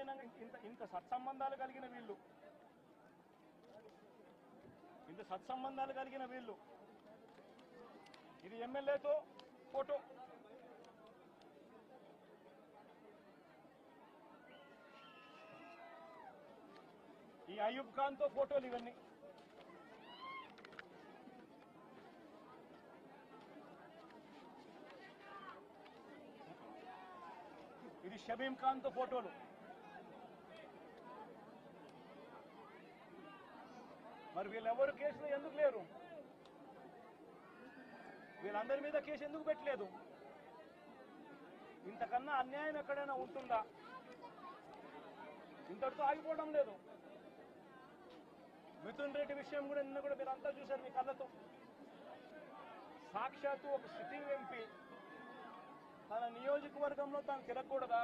బ్రహ్మాండంగా ఇంత సత్సంబంధాలు కలిగిన వీళ్ళు ఇది ఎమ్మెల్యేతో ఫోటో, ఈ అయూబ్ ఖాన్ తో ఫోటోలు ఇవన్నీ. ఇది షబీం ఖాన్ తో ఫోటోలు. మరి వీళ్ళెవరు కేసులో ఎందుకు లేరు? వీళ్ళందరి మీద కేసు ఎందుకు పెట్టలేదు? ఇంతకన్నా అన్యాయం ఎక్కడైనా ఉంటుందా? ఇంతటితో ఆగిపోవడం లేదు. మిథున్ రెడ్డి విషయం కూడా నిన్న కూడా మీరంతా చూశారు మీ కళ్ళతో. సాక్షాత్తు ఒక సిట్టింగ్ ఎంపీ తన నియోజకవర్గంలో తాను తిరగకూడదా?